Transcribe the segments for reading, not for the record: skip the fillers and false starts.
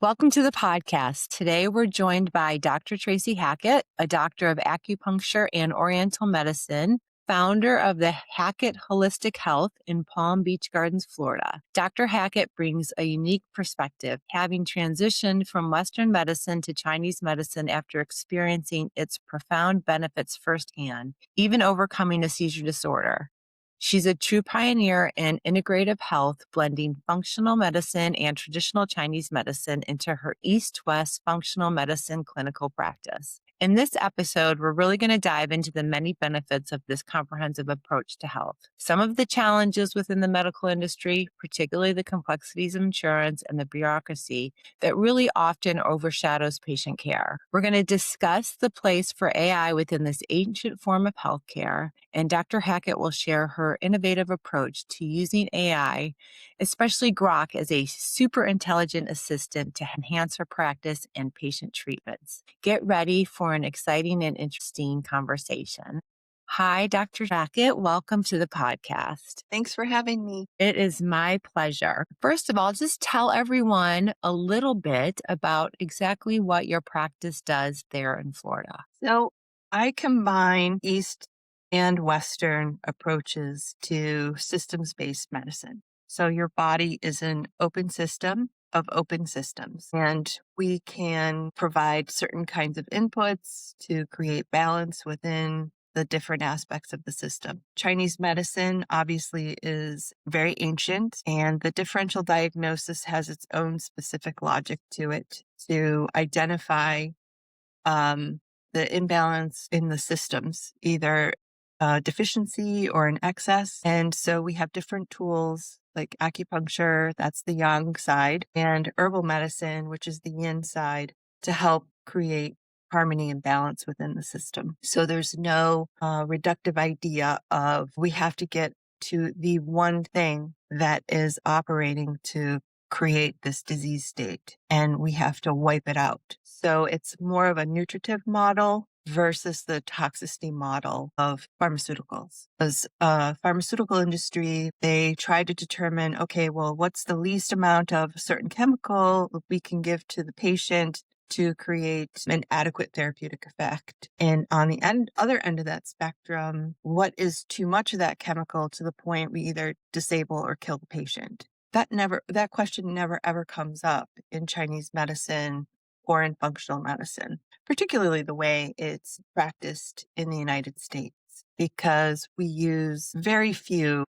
Welcome to the podcast. Today, we're joined by Dr. Tracy Hackett, a doctor of acupuncture and Oriental medicine, founder of the Hackett Holistic Health in Palm Beach Gardens, Florida. Dr. Hackett brings a unique perspective, having transitioned from Western medicine to Chinese medicine after experiencing its profound benefits firsthand, even overcoming a seizure disorder. She's a true pioneer in integrative health, blending functional medicine and traditional Chinese medicine into her East-West functional medicine clinical practice. In this episode, we're really going to dive into the many benefits of this comprehensive approach to health, some of the challenges within the medical industry, particularly the complexities of insurance and the bureaucracy that really often overshadows patient care. We're going to discuss the place for AI within this ancient form of healthcare, and Dr. Hackett will share her innovative approach to using AI, especially Grok, as a super intelligent assistant to enhance her practice and patient treatments. Get ready for an exciting and interesting conversation. Hi, Dr. Hackett. Welcome to the podcast. Thanks for having me. It is my pleasure. First of all, just tell everyone a little bit about exactly what your practice does there in Florida. So I combine East and Western approaches to systems-based medicine. So your body is an open system of open systems, and we can provide certain kinds of inputs to create balance within the different aspects of the system. Chinese medicine obviously is very ancient, and the differential diagnosis has its own specific logic to it to identify the imbalance in the systems, either deficiency or an excess. And so we have different tools like acupuncture, that's the yang side, and herbal medicine, which is the yin side, to help create harmony and balance within the system. So there's no reductive idea of we have to get to the one thing that is operating to create this disease state, and we have to wipe it out. So it's more of a nutritive model versus the toxicity model of pharmaceuticals. As pharmaceutical industry, they try to determine, okay, well, what's the least amount of a certain chemical we can give to the patient to create an adequate therapeutic effect. And on the other end of that spectrum, what is too much of that chemical to the point we either disable or kill the patient? That question never ever comes up in Chinese medicine or in functional medicine, particularly the way it's practiced in the United States, because we use very few,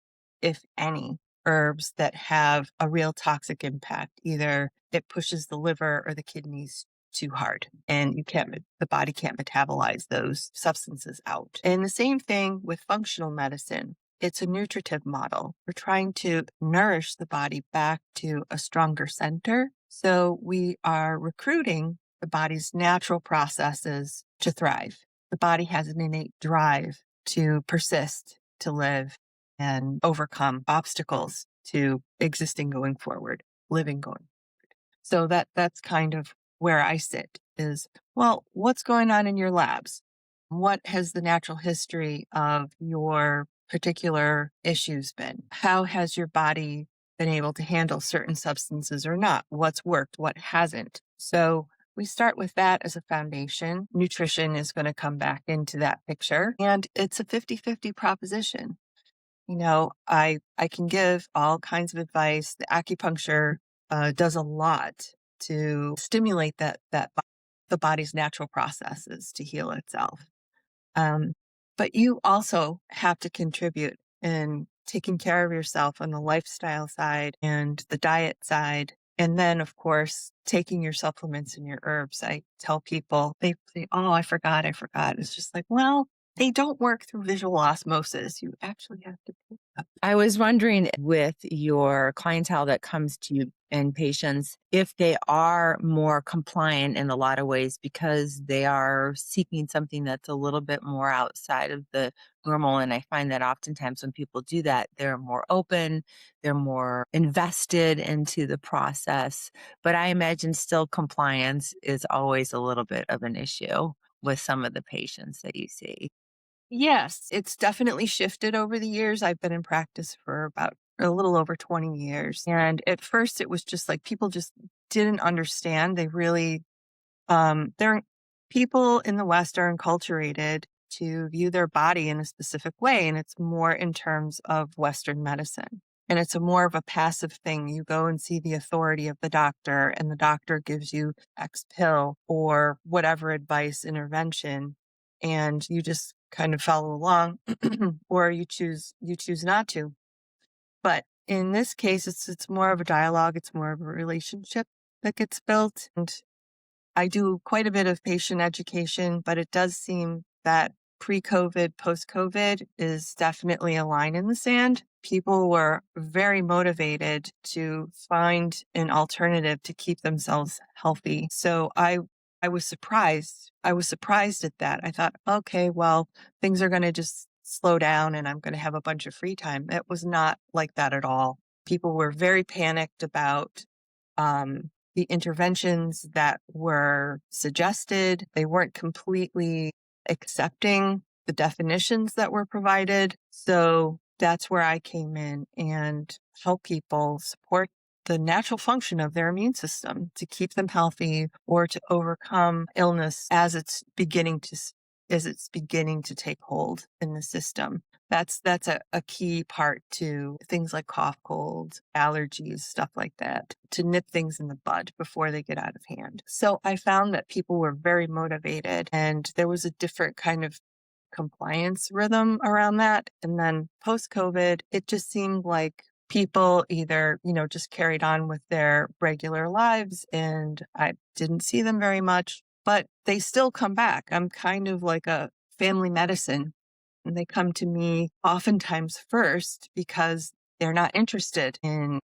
if any, herbs that have a real toxic impact. Either it pushes the liver or the kidneys too hard, and the body can't metabolize those substances out. And the same thing with functional medicine. It's a nutritive model. We're trying to nourish the body back to a stronger center. So we are recruiting the body's natural processes to thrive. The body has an innate drive to persist, to live, and overcome obstacles to existing going forward, living going forward. So that's kind of where I sit is, well, what's going on in your labs? What has the natural history of your particular issues been? How has your body been able to handle certain substances or not? What's worked? What hasn't? So we start with that as a foundation. Nutrition is going to come back into that picture, and it's a 50-50 proposition. I can give all kinds of advice. The acupuncture does a lot to stimulate the body's natural processes to heal itself. But you also have to contribute in taking care of yourself on the lifestyle side and the diet side. And then, of course, taking your supplements and your herbs. I tell people, they say, oh, I forgot. It's just like, well, they don't work through visual osmosis. You actually have to pick up. I was wondering with your clientele that comes to you and patients, if they are more compliant in a lot of ways because they are seeking something that's a little bit more outside of the normal. And I find that oftentimes when people do that, they're more open, they're more invested into the process. But I imagine still compliance is always a little bit of an issue with some of the patients that you see. Yes, it's definitely shifted over the years. I've been in practice for about a little over 20 years. And at first it was just like people just didn't understand. They really, they're people in the West are enculturated to view their body in a specific way, and it's more in terms of Western medicine. And it's a more of a passive thing. You go and see the authority of the doctor, and the doctor gives you X pill or whatever advice, intervention, and you just kind of follow along, or you choose not to. But in this case, it's more of a dialogue. It's more of a relationship that gets built, and I do quite a bit of patient education, but it does seem that pre-COVID, post-COVID is definitely a line in the sand. People were very motivated to find an alternative to keep themselves healthy. So I was surprised. I was surprised at that. I thought, okay, well, things are going to just slow down and I'm going to have a bunch of free time. It was not like that at all. People were very panicked about the interventions that were suggested. They weren't completely accepting the definitions that were provided. So that's where I came in and help people support the natural function of their immune system to keep them healthy or to overcome illness as it's beginning to take hold in the system. That's a key part to things like cough, colds, allergies, stuff like that, to nip things in the bud before they get out of hand. So I found that people were very motivated and there was a different kind of compliance rhythm around that. And then post COVID, it just seemed like people either, just carried on with their regular lives and I didn't see them very much, but they still come back. I'm kind of like a family medicine and they come to me oftentimes first because they're not interested in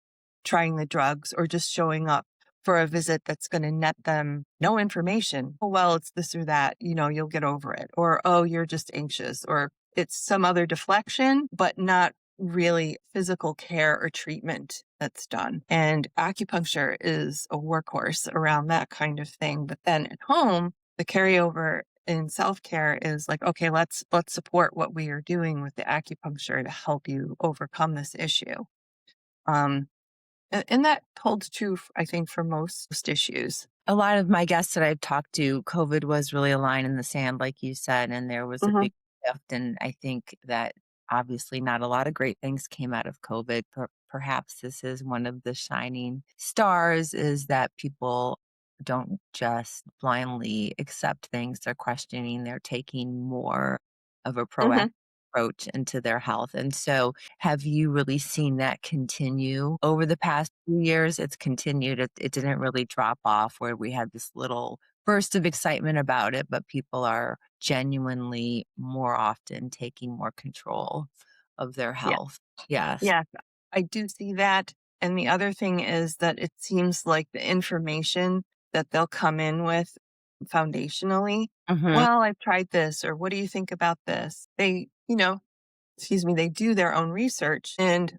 trying the drugs or just showing up for a visit that's going to net them no information. Oh, well, it's this or that, you'll get over it. Or, oh, you're just anxious, or it's some other deflection, but not really physical care or treatment that's done. And acupuncture is a workhorse around that kind of thing. But then at home, the carryover in self-care is like, okay, let's support what we are doing with the acupuncture to help you overcome this issue. Um, and that holds true, I think, for most issues. A lot of my guests that I've talked to, COVID was really a line in the sand, like you said, and there was a Mhm, big shift. And I think that obviously not a lot of great things came out of COVID. Perhaps this is one of the shining stars is that people don't just blindly accept things. They're questioning, they're taking more of a proactive mhm. approach into their health. And so have you really seen that continue over the past few years? It's continued. It didn't really drop off where we had this little burst of excitement about it, but people are genuinely more often taking more control of their Yeah, health. Yes. yeah, I do see that. And the other thing is that it seems like the information that they'll come in with foundationally, Mhm. well, I've tried this, or what do you think about this? They do their own research. And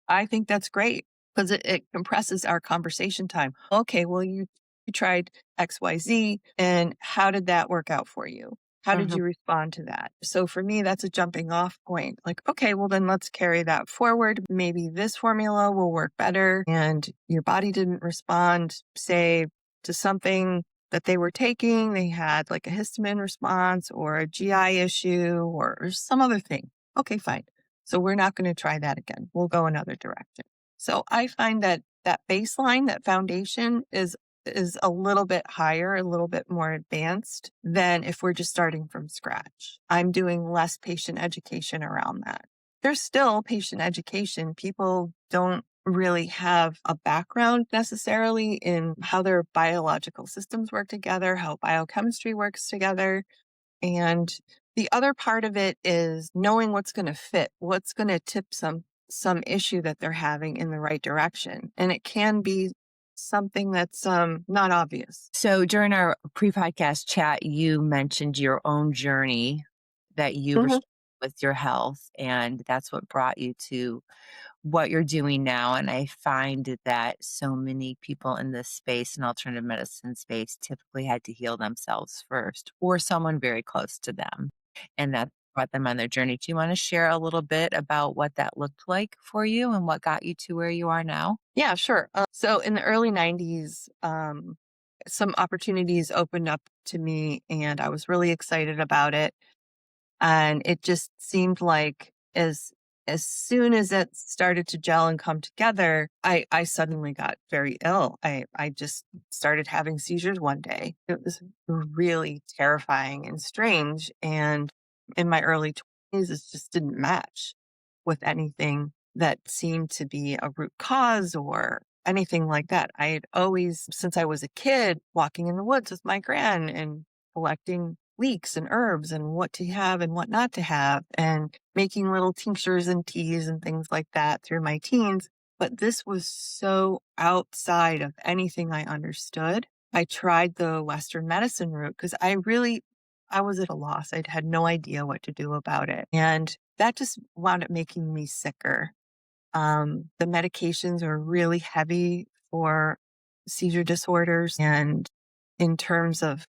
I think that's great because it compresses our conversation time. Okay, well, you tried XYZ, and how did that work out for you? How did Mhm. you respond to that? So for me, that's a jumping off point. Like, okay, well, then let's carry that forward. Maybe this formula will work better. And your body didn't respond, say, to something that they were taking. They had like a histamine response or a GI issue or some other thing. Okay, fine. So we're not going to try that again. We'll go another direction. So I find that that baseline, that foundation is a little bit higher, a little bit more advanced than if we're just starting from scratch. I'm doing less patient education around that. There's still patient education. People don't really have a background necessarily in how their biological systems work together, how biochemistry works together. And the other part of it is knowing what's going to fit, what's going to tip some issue that they're having in the right direction. And it can be something that's not obvious. So during our pre-podcast chat, you mentioned your own journey that you were Hmm. struggling with your health, and that's what brought you to what you're doing now. And I find that so many people in this space and alternative medicine space typically had to heal themselves first or someone very close to them. And that's brought them on their journey. Do you want to share a little bit about what that looked like for you and what got you to where you are now? Yeah, sure. So in the early 90s, some opportunities opened up to me and I was really excited about it. And it just seemed like as soon as it started to gel and come together, I suddenly got very ill. I just started having seizures one day. It was really terrifying and strange. And in my early 20s, it just didn't match with anything that seemed to be a root cause or anything like that. I had always, since I was a kid, walking in the woods with my gran and collecting leeks and herbs and what to have and what not to have, and making little tinctures and teas and things like that through my teens. But this was so outside of anything I understood. I tried the Western medicine route because I was at a loss. I'd had no idea what to do about it. And that just wound up making me sicker. The medications are really heavy for seizure disorders. And in terms of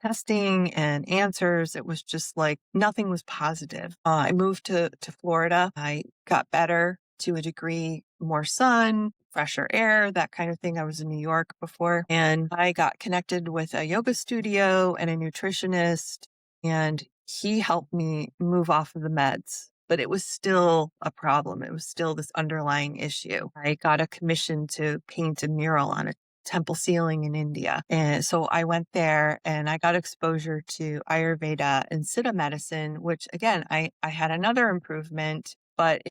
testing and answers, it was just like nothing was positive. I moved to Florida. I got better to a degree, more sun, fresher air, that kind of thing. I was in New York before, and I got connected with a yoga studio and a nutritionist, and he helped me move off of the meds. But it was still a problem. It was still this underlying issue. I got a commission to paint a mural on a temple ceiling in India. And so I went there and I got exposure to Ayurveda and Siddha medicine, which again, I had another improvement, but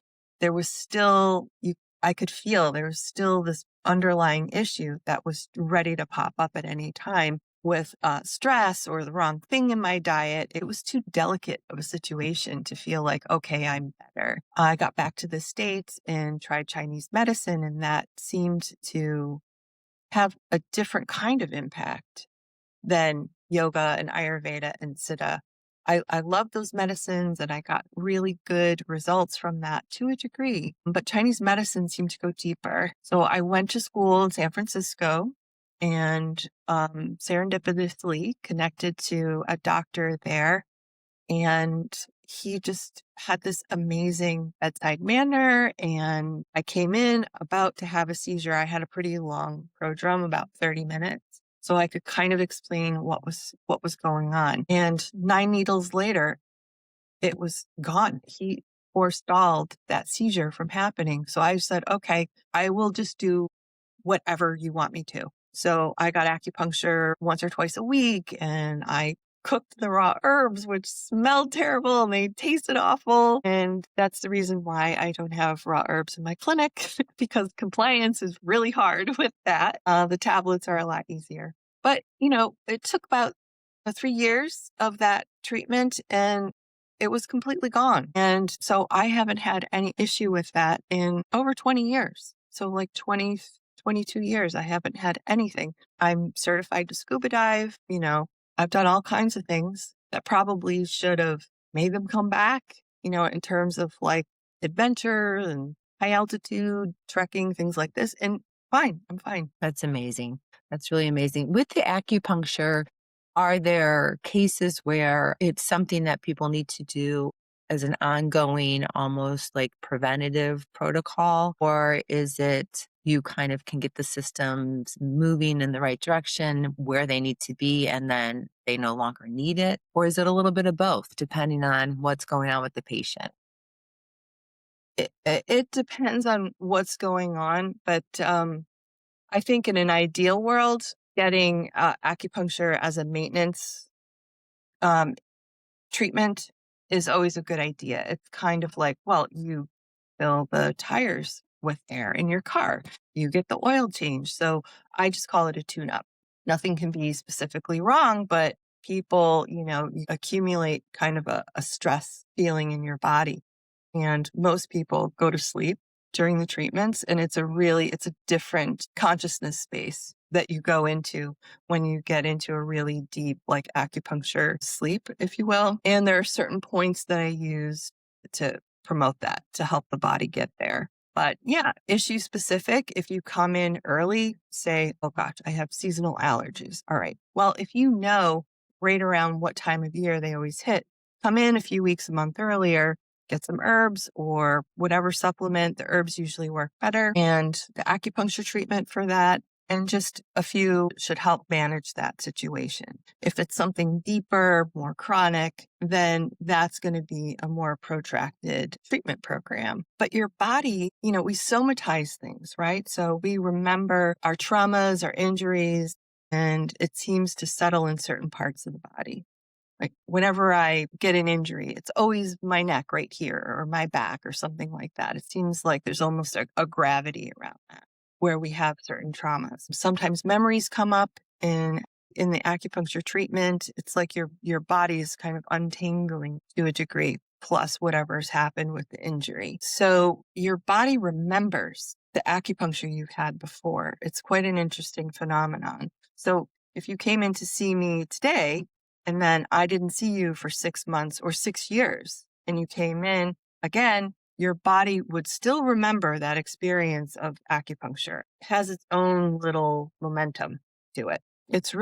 there was still, I could feel there was still this underlying issue that was ready to pop up at any time with stress or the wrong thing in my diet. It was too delicate of a situation to feel like, okay, I'm better. I got back to the States and tried Chinese medicine, and that seemed to have a different kind of impact than yoga and Ayurveda and Siddha. I love those medicines and I got really good results from that to a degree, but Chinese medicine seemed to go deeper. So I went to school in San Francisco and serendipitously connected to a doctor there. And he just had this amazing bedside manner. And I came in about to have a seizure. I had a pretty long prodrome, about 30 minutes. So I could kind of explain what was going on. And 9 needles later, it was gone. He forestalled that seizure from happening. So I said, okay, I will just do whatever you want me to. So I got acupuncture once or twice a week and I cooked the raw herbs, which smelled terrible and they tasted awful. And that's the reason why I don't have raw herbs in my clinic because compliance is really hard with that. The tablets are a lot easier. But, it took about 3 years of that treatment and it was completely gone. And so I haven't had any issue with that in over 20 years. So like 22 years, I haven't had anything. I'm certified to scuba dive. I've done all kinds of things that probably should have made them come back, in terms of like adventure and high altitude trekking, things like this. And fine, I'm fine. That's amazing. That's really amazing. With the acupuncture, are there cases where it's something that people need to do as an ongoing, almost like preventative protocol? Or is it you kind of can get the systems moving in the right direction where they need to be and then they no longer need it? Or is it a little bit of both, depending on what's going on with the patient? It depends on what's going on, but I think in an ideal world, getting acupuncture as a maintenance um, treatment is always a good idea. It's kind of like, well, you fill the tires with air in your car, you get the oil change. So I just call it a tune up. Nothing can be specifically wrong, but people, you accumulate kind of a stress feeling in your body. And most people go to sleep during the treatments. And it's a different consciousness space that you go into when you get into a really deep, like acupuncture sleep, if you will. And there are certain points that I use to promote that, to help the body get there. But yeah, issue specific. If you come in early, say, oh gosh, I have seasonal allergies. All right. Well, if you know right around what time of year they always hit, come in a few weeks, a month earlier, get some herbs or whatever supplement. The herbs usually work better, and the acupuncture treatment for that. And just a few should help manage that situation. If it's something deeper, more chronic, then that's going to be a more protracted treatment program. But your body, we somatize things, right? So we remember our traumas, our injuries, and it seems to settle in certain parts of the body. Like whenever I get an injury, it's always my neck right here or my back or something like that. It seems like there's almost a gravity around that where we have certain traumas. Sometimes memories come up in the acupuncture treatment. It's like your body is kind of untangling to a degree, plus whatever's happened with the injury. So your body remembers the acupuncture you've had before. It's quite an interesting phenomenon. So if you came in to see me today, and then I didn't see you for 6 months or 6 years, and you came in again, your body would still remember that experience of acupuncture. It has its own little momentum to it. It's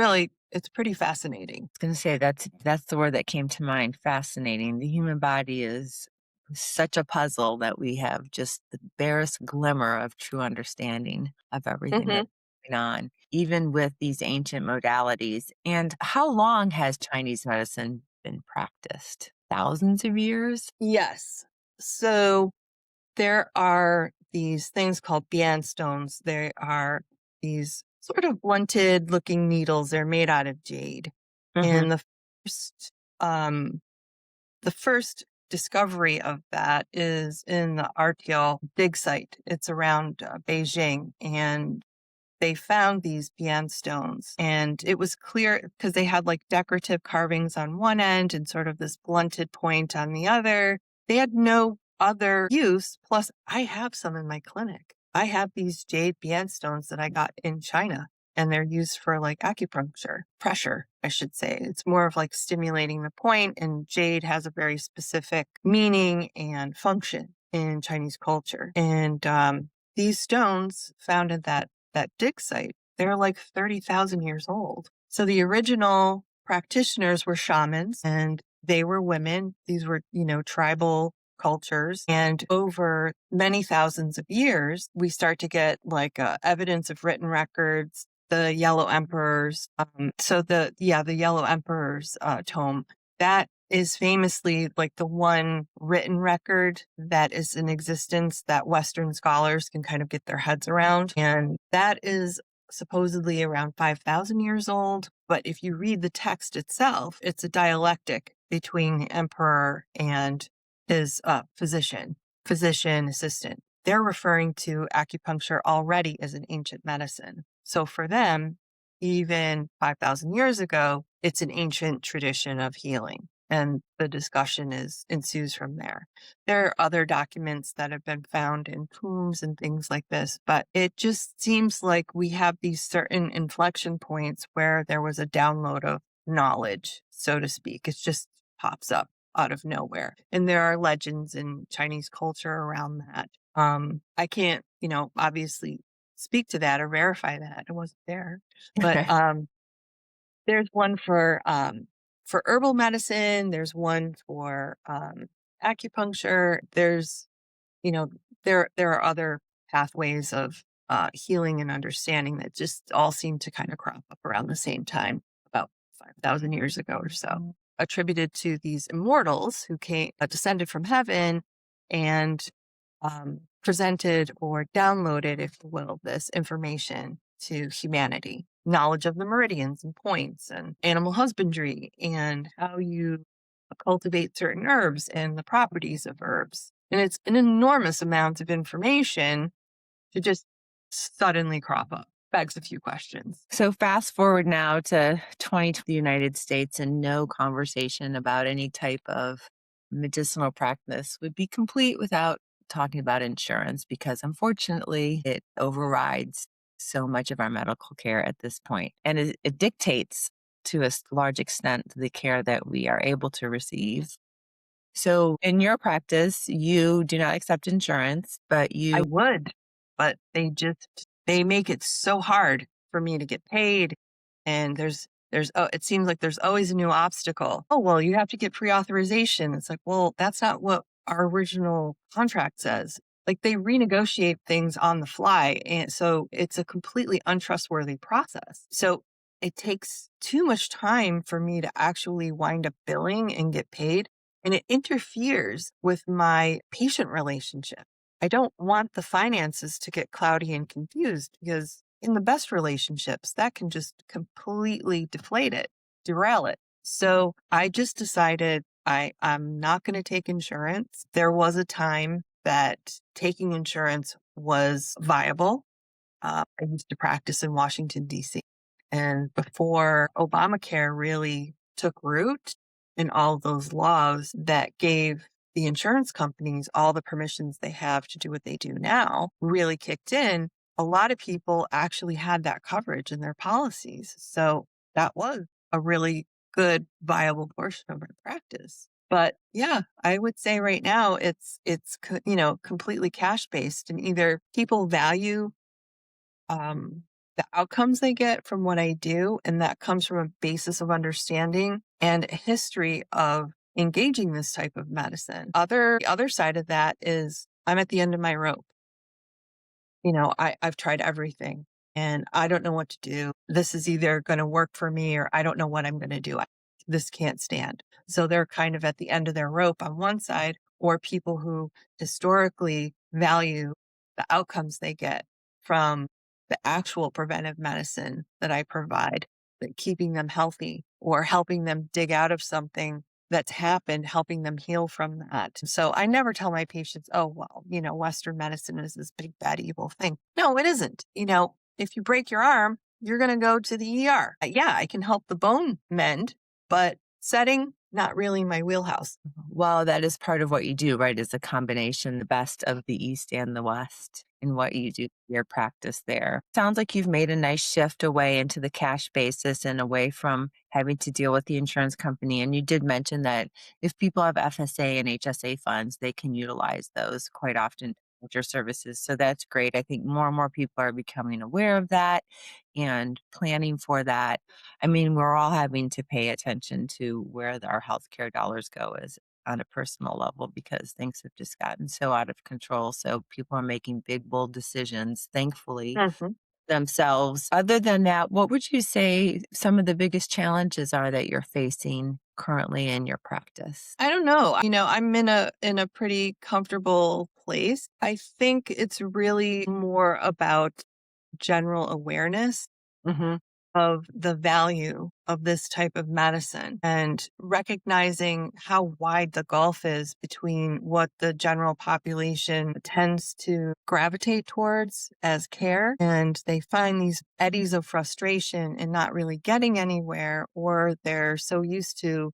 pretty fascinating. I was going to say that's the word that came to mind. Fascinating. The human body is such a puzzle that we have just the barest glimmer of true understanding of everything that's going on, even with these ancient modalities. And how long has Chinese medicine been practiced? Thousands of years? Yes. So there are these things called bian stones. They are these sort of blunted looking needles. They're made out of jade. And first, um, the first discovery of that is in the Artial dig site. It's around Beijing, and they found these bian stones, and it was clear because they had like decorative carvings on one end and sort of this blunted point on the other. They had no other use. Plus, I have some in my clinic. I have these jade bian stones that I got in China, and they're used for like acupuncture, pressure, I should say. It's more of like stimulating the point, and jade has a very specific meaning and function in Chinese culture. And these stones found in that dig site, they're like 30,000 years old. So the original practitioners were shamans, and they were women. These were, tribal cultures. And over many thousands of years, we start to get like evidence of written records, the Yellow Emperors. The Yellow Emperors tome, that is famously like the one written record that is in existence that Western scholars can kind of get their heads around. And that is supposedly around 5,000 years old. But if you read the text itself, it's a dialectic between the emperor and his physician assistant. They're referring to acupuncture already as an ancient medicine. So for them, even 5,000 years ago, it's an ancient tradition of healing. And the discussion ensues from there. There are other documents that have been found in tombs and things like this, but it just seems like we have these certain inflection points where there was a download of knowledge, so to speak. It just pops up out of nowhere. And there are legends in Chinese culture around that. I can't, obviously speak to that or verify that. I wasn't there. But there's one for herbal medicine. There's one for acupuncture. There's, there are other pathways of healing and understanding that just all seem to kind of crop up around the same time, about 5,000 years ago or so, attributed to these immortals who came descended from heaven and presented or downloaded, if you will, this information to humanity. Knowledge of the meridians and points and animal husbandry and how you cultivate certain herbs and the properties of herbs. And it's an enormous amount of information to just suddenly crop up. Begs a few questions. So fast forward now to the United States, and no conversation about any type of medicinal practice would be complete without talking about insurance, because unfortunately it overrides so much of our medical care at this point. And it dictates to a large extent the care that we are able to receive. So in your practice, you do not accept insurance, but I would, but they make it so hard for me to get paid. And there's it seems like there's always a new obstacle. Oh, well, you have to get pre-authorization. It's like, well, that's not what our original contract says. Like they renegotiate things on the fly. And so it's a completely untrustworthy process. So it takes too much time for me to actually wind up billing and get paid. And it interferes with my patient relationship. I don't want the finances to get cloudy and confused because in the best relationships, that can just completely deflate it, derail it. So I just decided I'm not going to take insurance. There was a time that taking insurance was viable. I used to practice in Washington, D.C. And before Obamacare really took root and all those laws that gave the insurance companies all the permissions they have to do what they do now really kicked in, a lot of people actually had that coverage in their policies. So that was a really good, viable portion of our practice. But yeah, I would say right now completely cash based, and either people value the outcomes they get from what I do, and that comes from a basis of understanding and a history of engaging this type of medicine. The other side of that is I'm at the end of my rope. I've tried everything and I don't know what to do. This is either going to work for me or I don't know what I'm going to do. This can't stand. So they're kind of at the end of their rope on one side, or people who historically value the outcomes they get from the actual preventive medicine that I provide, that keeping them healthy or helping them dig out of something that's happened, helping them heal from that. So I never tell my patients, oh, well, Western medicine is this big, bad, evil thing. No, it isn't. If you break your arm, you're going to go to the ER. Yeah, I can help the bone mend, but setting, not really my wheelhouse. Well, that is part of what you do, right? Is a combination, the best of the East and the West in what you do, your practice there. Sounds like you've made a nice shift away into the cash basis and away from having to deal with the insurance company. And you did mention that if people have FSA and HSA funds, they can utilize those quite often with your services. So that's great. I think more and more people are becoming aware of that and planning for that. I mean, we're all having to pay attention to where our healthcare dollars go as on a personal level because things have just gotten so out of control. So people are making big, bold decisions, thankfully, Mhm. themselves. Other than that, what would you say some of the biggest challenges are that you're facing currently in your practice? I don't know. I'm in a pretty comfortable place. I think it's really more about general awareness Hmm. of the value of this type of medicine and recognizing how wide the gulf is between what the general population tends to gravitate towards as care. And they find these eddies of frustration and not really getting anywhere, or they're so used to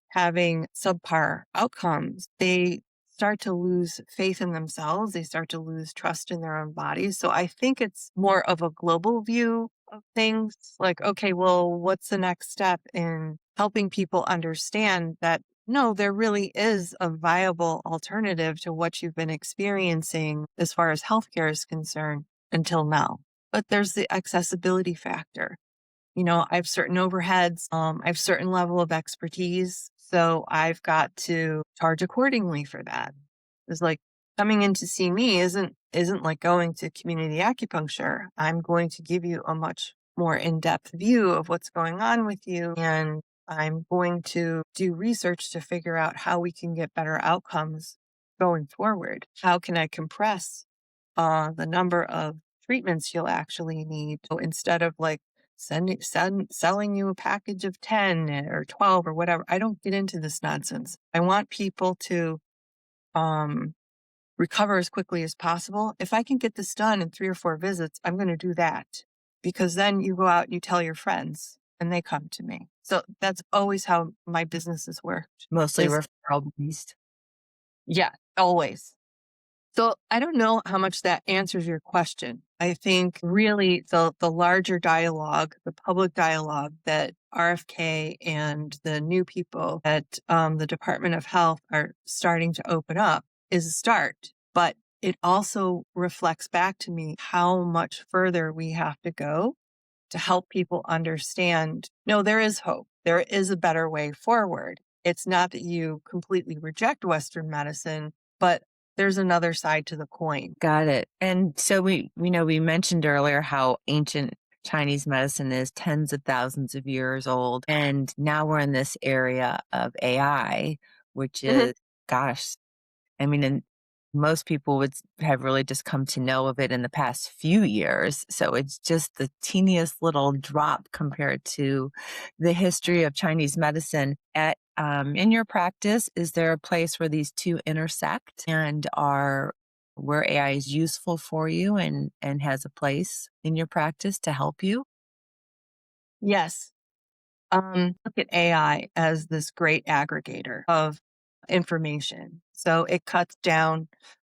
having subpar outcomes, they start to lose faith in themselves. They start to lose trust in their own bodies. So I think it's more of a global view of things like, okay, well, what's the next step in helping people understand that no, there really is a viable alternative to what you've been experiencing as far as healthcare is concerned until now. But there's the accessibility factor. I have certain overheads. I have certain level of expertise. So I've got to charge accordingly for that. It's like coming in to see me isn't like going to community acupuncture. I'm going to give you a much more in-depth view of what's going on with you. And I'm going to do research to figure out how we can get better outcomes going forward. How can I compress the number of treatments you'll actually need? So instead of like selling you a package of 10 or 12 or whatever. I don't get into this nonsense. I want people to um, recover as quickly as possible. If I can get this done in 3 or 4 visits, I'm going to do that, because then you go out and you tell your friends and they come to me. So that's always how my business has worked. Mostly Is referral based. yeah, always. So I don't know how much that answers your question. I think really the larger dialogue, the public dialogue that RFK and the new people at the Department of Health are starting to open up is a start. But it also reflects back to me how much further we have to go to help people understand, no, there is hope. There is a better way forward. It's not that you completely reject Western medicine, but there's another side to the coin. Got it. And so we mentioned earlier how ancient Chinese medicine is tens of thousands of years old. And now we're in this area of AI, which Mhm. is, gosh, I mean, and most people have really just come to know of it in the past few years. So it's just the teeniest little drop compared to the history of Chinese medicine. In your practice, is there a place where these two intersect and are where AI is useful for you and has a place in your practice to help you? Yes. Look at AI as this great aggregator of information. So it cuts down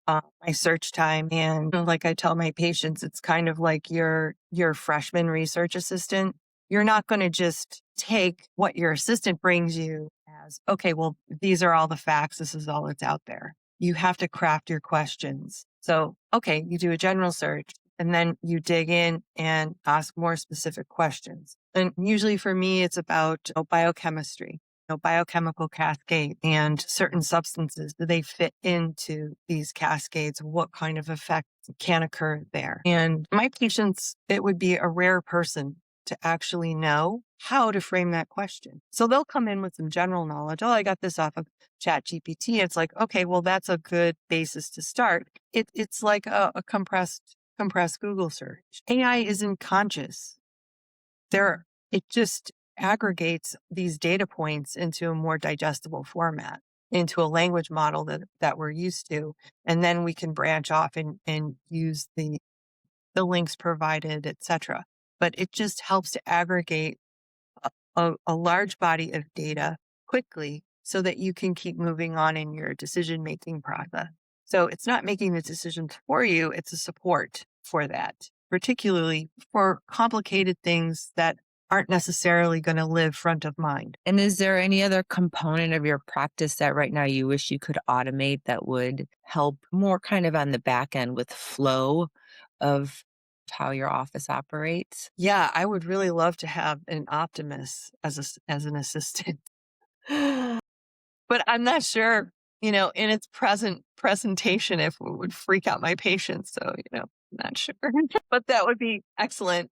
my search time. And like I tell my patients, it's kind of like your freshman research assistant. You're not going to just take what your assistant brings you as, okay, well, these are all the facts. This is all that's out there. You have to craft your questions. So, okay, you do a general search and then you dig in and ask more specific questions. And usually for me, it's about biochemistry, biochemical cascade and certain substances. Do they fit into these cascades? What kind of effect can occur there? And my patients, it would be a rare person to actually know how to frame that question. So they'll come in with some general knowledge. Oh, I got this off of Chat GPT. It's like, okay, well, that's a good basis to start. It's like a compressed Google search. AI isn't conscious. It just aggregates these data points into a more digestible format, into a language model that we're used to. And then we can branch off and use the links provided, etc. But it just helps to aggregate a large body of data quickly so that you can keep moving on in your decision making process. So it's not making the decisions for you, it's a support for that, particularly for complicated things that aren't necessarily going to live front of mind. And is there any other component of your practice that right now you wish you could automate that would help more kind of on the back end with flow of how your office operates? Yeah, I would really love to have an optimist as an assistant, but I'm not sure, in its present presentation, if it would freak out my patients. So, not sure, but that would be excellent.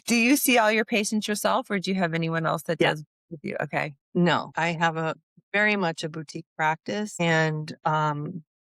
Do you see all your patients yourself, or do you have anyone else that Yeah. does with you? Okay. No, I have a very much a boutique practice and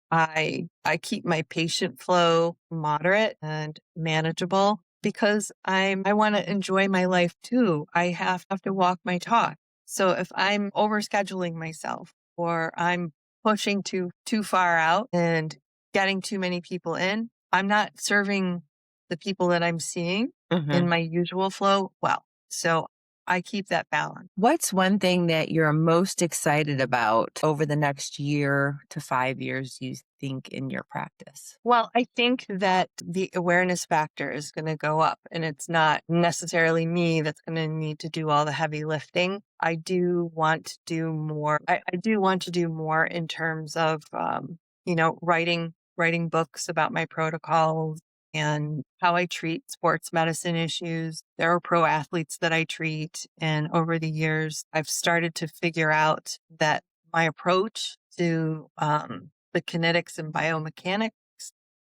I keep my patient flow moderate and manageable because I want to enjoy my life too. I have to walk my talk. So if I'm overscheduling myself or I'm pushing too far out and getting too many people in, I'm not serving the people that I'm seeing in Mhm. my usual flow well. So I keep that balance. What's one thing that you're most excited about over the next year to 5 years, you think, in your practice? Well, I think that the awareness factor is going to go up, and it's not necessarily me that's going to need to do all the heavy lifting. I do want to do more. I do want to do more in terms of, writing books about my protocols and how I treat sports medicine issues. There are pro athletes that I treat, and over the years, I've started to figure out that my approach to the kinetics and biomechanics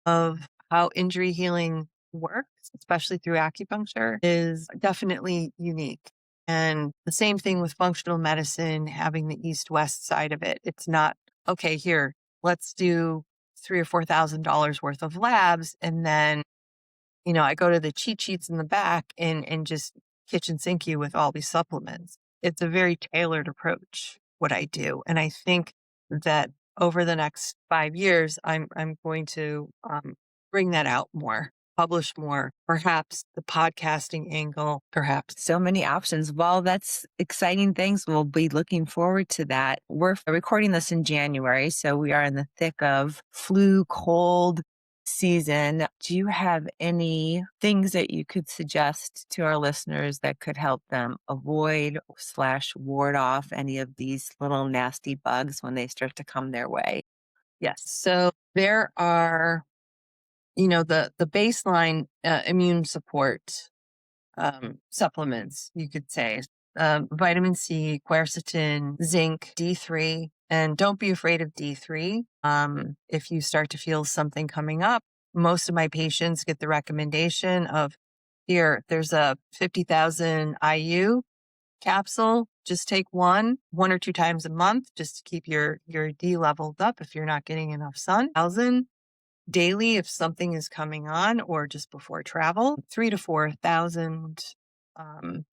of how injury healing works, especially through acupuncture, is definitely unique. And the same thing with functional medicine, having the east-west side of it. It's not, okay, here, let's do $3,000 or $4,000 worth of labs. And then, I go to the cheat sheets in the back and just kitchen sink you with all these supplements. It's a very tailored approach, what I do. And I think that over the next 5 years, I'm going to bring that out more, publish more, perhaps the podcasting angle, perhaps. So many options. Well, that's exciting things. We'll be looking forward to that. We're recording this in January, so we are in the thick of flu, cold season. Do you have any things that you could suggest to our listeners that could help them avoid slash ward off any of these little nasty bugs when they start to come their way? Yes. So there are, the baseline immune support supplements, you could say. Vitamin C, quercetin, zinc, D3, and don't be afraid of D3. If you start to feel something coming up, most of my patients get the recommendation of, here, there's a 50,000 IU capsule. Just take one or two times a month just to keep your D leveled up if you're not getting enough sun. 1,000 daily if something is coming on, or just before travel. 3 to 4,000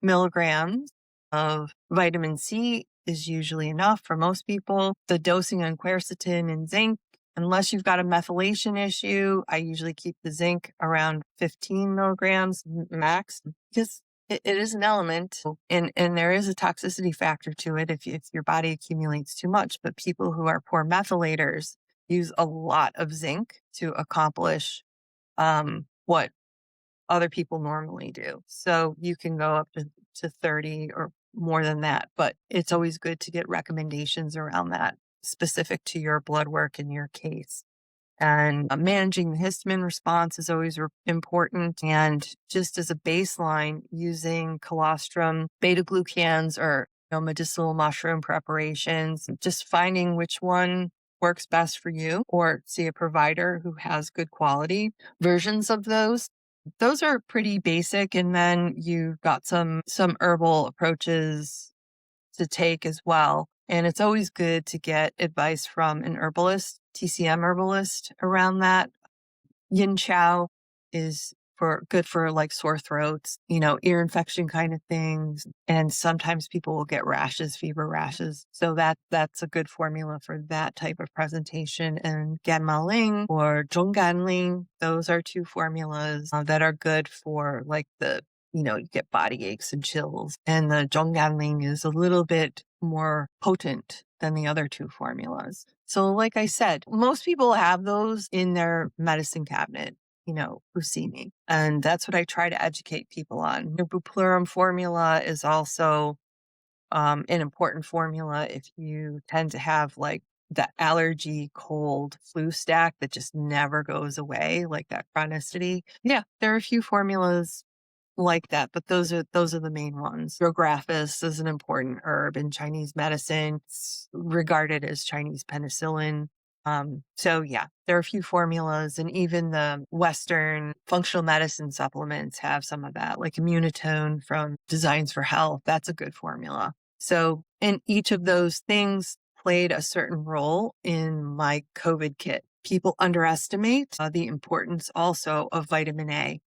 milligrams of vitamin C is usually enough for most people. The dosing on quercetin and zinc, unless you've got a methylation issue, I usually keep the zinc around 15 milligrams max, because it is an element, and there is a toxicity factor to it if your body accumulates too much. But people who are poor methylators use a lot of zinc to accomplish what other people normally do. So you can go up to 30 or more than that, but it's always good to get recommendations around that specific to your blood work and your case. And managing the histamine response is always important. And just as a baseline, using colostrum, beta glucans, or medicinal mushroom preparations, just finding which one works best for you, or see a provider who has good quality versions of those. Those are pretty basic. And then you've got some herbal approaches to take as well. And it's always good to get advice from an herbalist, TCM herbalist, around that. Yin Chow is good for like sore throats, ear infection kind of things. And sometimes people will get rashes, fever rashes. So that's a good formula for that type of presentation. And Ganmaling or Zhongganling, those are two formulas that are good for like you get body aches and chills. And the Zhongganling is a little bit more potent than the other two formulas. So like I said, most people have those in their medicine cabinet, who see me. And that's what I try to educate people on. The Bupleurum formula is also an important formula if you tend to have like the allergy, cold, flu stack that just never goes away, like that chronicity. Yeah, there are a few formulas like that, but those are the main ones. Rographis is an important herb in Chinese medicine. It's regarded as Chinese penicillin. So yeah, there are a few formulas, and even the Western functional medicine supplements have some of that, like Immunotone from Designs for Health. That's a good formula. So, and each of those things played a certain role in my COVID kit. People underestimate the importance also of vitamin A.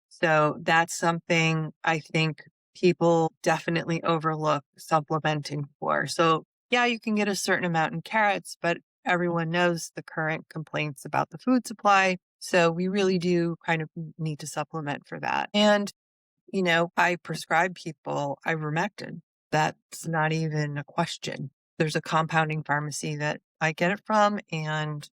So that's something I think people definitely overlook supplementing for. So yeah, you can get a certain amount in carrots, but everyone knows the current complaints about the food supply. So we really do kind of need to supplement for that. And, I prescribe people ivermectin. That's not even a question. There's a compounding pharmacy that I get it from, and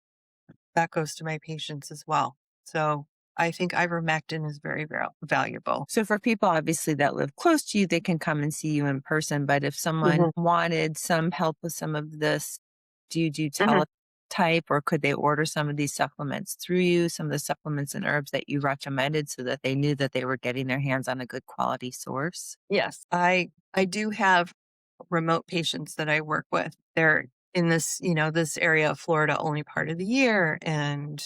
that goes to my patients as well. So I think ivermectin is very, very valuable. So for people obviously that live close to you, they can come and see you in person. But if someone wanted some help with some of this, do you do teletype, or could they order some of these supplements through you, some of the supplements and herbs that you recommended, so that they knew that they were getting their hands on a good quality source? Yes, I do have remote patients that I work with. They're in this area of Florida only part of the year, and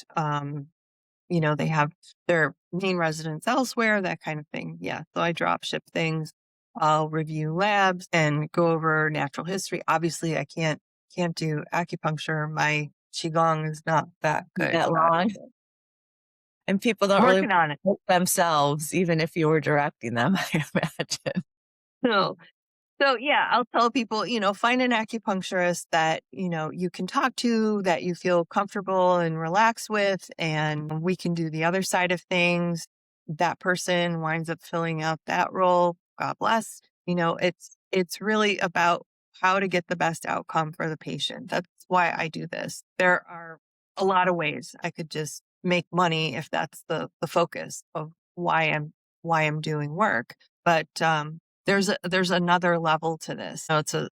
they have their main residence elsewhere, that kind of thing. Yeah. So I drop ship things. I'll review labs and go over natural history. Obviously, I can't do acupuncture. My qigong is not that good. That long. And people don't really Working on it. help themselves, even if you were directing them, I imagine. So yeah, I'll tell people, find an acupuncturist that, you can talk to, that you feel comfortable and relaxed with, and we can do the other side of things. That person winds up filling out that role. God bless. It's really about how to get the best outcome for the patient. That's why I do this. There are a lot of ways I could just make money if that's the focus of why I'm doing work. But there's another level to this. So it's a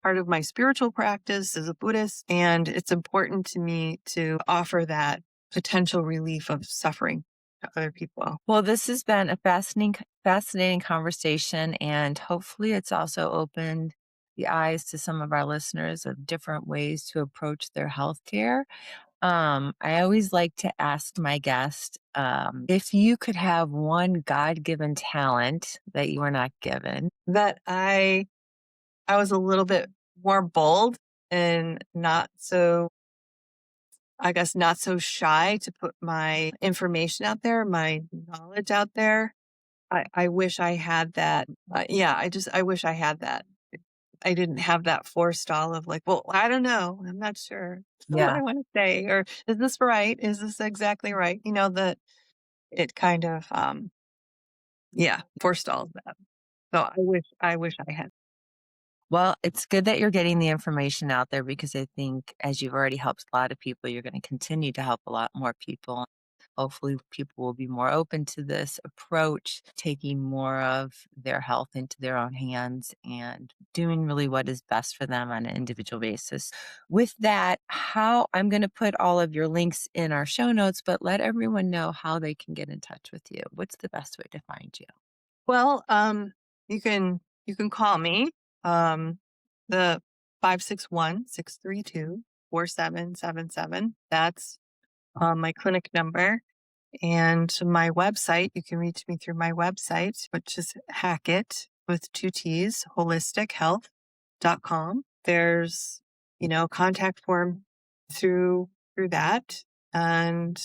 part of my spiritual practice as a Buddhist, and it's important to me to offer that potential relief of suffering. to other people. Well, this has been a fascinating conversation, and hopefully it's also opened the eyes to some of our listeners of different ways to approach their healthcare. I always like to ask my guest, if you could have one God-given talent that you were not given. That I was a little bit more bold and not so, I guess, not so shy to put my information out there, my knowledge out there. I wish I had that. Yeah, I wish I had that. I didn't have that forestall of like, well, I don't know. I'm not sure what Yeah. I want to say, or is this right? Is this exactly right? That it kind of, yeah, forestalls that. So I wish I had. Well, it's good that you're getting the information out there because I think as you've already helped a lot of people, you're going to continue to help a lot more people. Hopefully, people will be more open to this approach, taking more of their health into their own hands and doing really what is best for them on an individual basis. With that, how I'm going to put all of your links in our show notes, but let everyone know how they can get in touch with you. What's the best way to find you? Well, you can call me. The 561-632-4777. That's my clinic number. And my website, you can reach me through my website, which is Hackett with two T's, holistichealth.com. There's, contact form through that. And,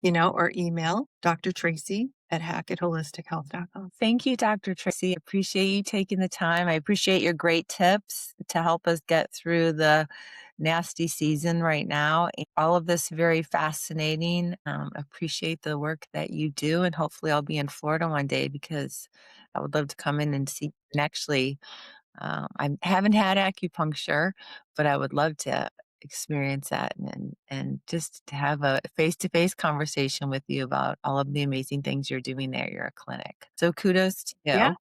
or email Dr. Tracy at HackettHolisticHealth.com. Thank you, Dr. Tracy. I appreciate you taking the time. I appreciate your great tips to help us get through the nasty season right now. All of this very fascinating. Appreciate the work that you do, and hopefully, I'll be in Florida one day because I would love to come in and see. And actually, I haven't had acupuncture, but I would love to experience that and just to have a face-to-face conversation with you about all of the amazing things you're doing there at your clinic. So kudos to you. Yeah,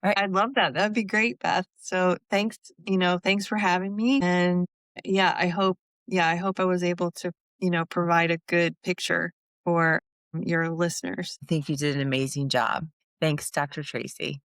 All right. I'd love that. That'd be great, Beth. So thanks for having me. And yeah, I hope I was able to, provide a good picture for your listeners. I think you did an amazing job. Thanks, Dr. Tracy.